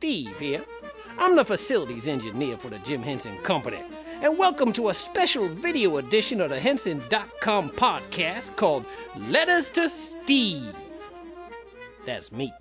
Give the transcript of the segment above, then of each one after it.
Steve here. I'm the facilities engineer for the Jim Henson Company, and welcome to a special video edition of the Henson.com podcast called Letters to Steve. That's me.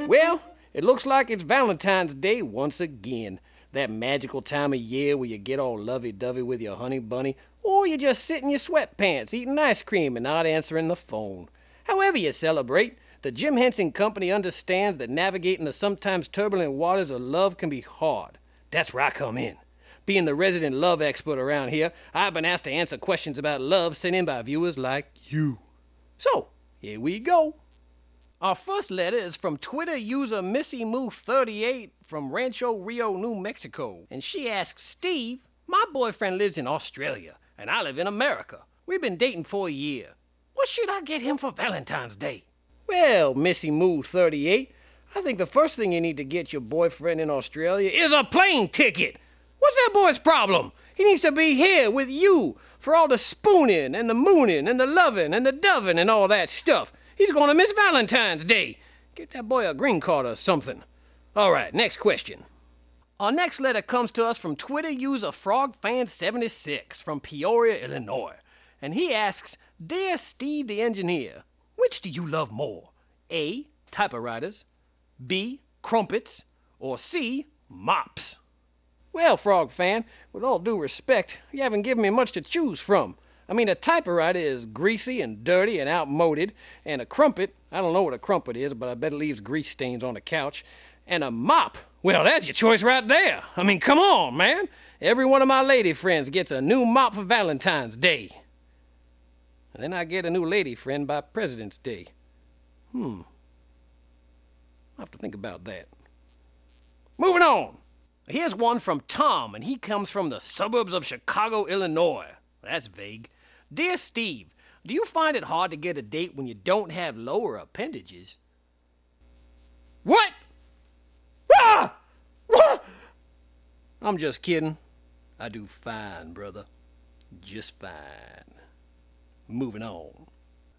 Well, it looks like it's Valentine's Day once again. That magical time of year where you get all lovey-dovey with your honey bunny, or you just sit in your sweatpants eating ice cream and not answering the phone. However you celebrate, the Jim Henson Company understands that navigating the sometimes turbulent waters of love can be hard. That's where I come in. Being the resident love expert around here, I've been asked to answer questions about love sent in by viewers like you. So, here we go. Our first letter is from Twitter user MissyMoo38 from Rancho Rio, New Mexico. And she asks, Steve, my boyfriend lives in Australia, and I live in America. We've been dating for a year. What should I get him for Valentine's Day? Well, MissyMoo38, I think the first thing you need to get your boyfriend in Australia is a plane ticket. What's that boy's problem? He needs to be here with you for all the spooning and the mooning and the loving and the doving and all that stuff. He's gonna miss Valentine's Day. Get that boy a green card or something. All right, next question. Our next letter comes to us from Twitter user FrogFan76 from Peoria, Illinois. And he asks, Dear Steve the Engineer, which do you love more? A, typewriters, B, crumpets, or C, mops? Well, Frog Fan, with all due respect, you haven't given me much to choose from. I mean, a typewriter is greasy and dirty and outmoded, and a crumpet, I don't know what a crumpet is, but I bet it leaves grease stains on the couch, and a mop, well, that's your choice right there. I mean, come on, man. Every one of my lady friends gets a new mop for Valentine's Day. And then I get a new lady friend by President's Day. I'll have to think about that. Moving on. Here's one from Tom, and he comes from the suburbs of Chicago, Illinois. That's vague. Dear Steve, do you find it hard to get a date when you don't have lower appendages? What? Ah! What? I'm just kidding. I do fine, brother. Just fine. Moving on.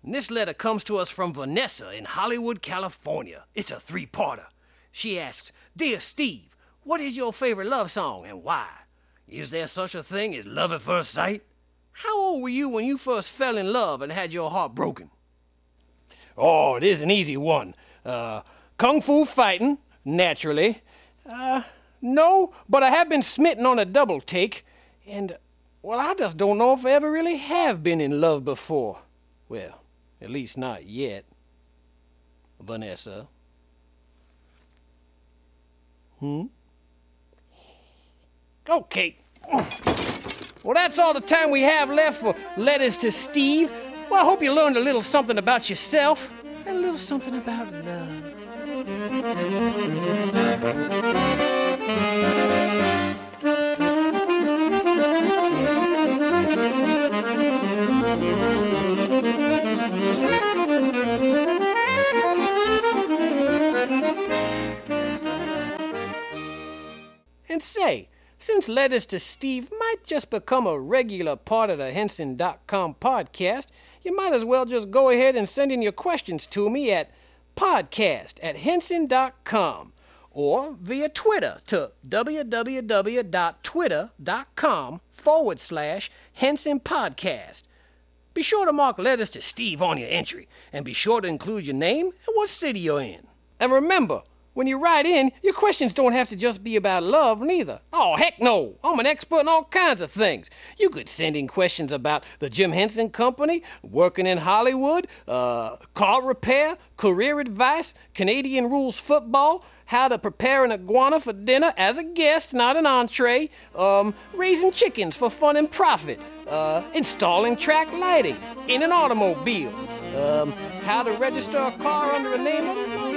And this letter comes to us from Vanessa in Hollywood, California. It's a three-parter. She asks, Dear Steve, what is your favorite love song and why? Is there such a thing as love at first sight? How old were you when you first fell in love and had your heart broken? Oh, it is an easy one. Kung Fu fighting, naturally. No, but I have been smitten on a double take. And, well, I just don't know if I ever really have been in love before. Well, at least not yet. Vanessa. Okay. Well, that's all the time we have left for Letters to Steve. Well, I hope you learned a little something about yourself and a little something about love. And say, since Letters to Steve might just become a regular part of the Henson.com podcast, you might as well just go ahead and send in your questions to me at podcast@Henson.com or via Twitter to www.twitter.com/Henson Podcast. Be sure to mark Letters to Steve on your entry, and be sure to include your name and what city you're in. And remember, when you write in, your questions don't have to just be about love, neither. Oh, heck no. I'm an expert in all kinds of things. You could send in questions about the Jim Henson Company, working in Hollywood, car repair, career advice, Canadian rules football, how to prepare an iguana for dinner as a guest, not an entree, raising chickens for fun and profit, installing track lighting in an automobile, how to register a car under a name that is not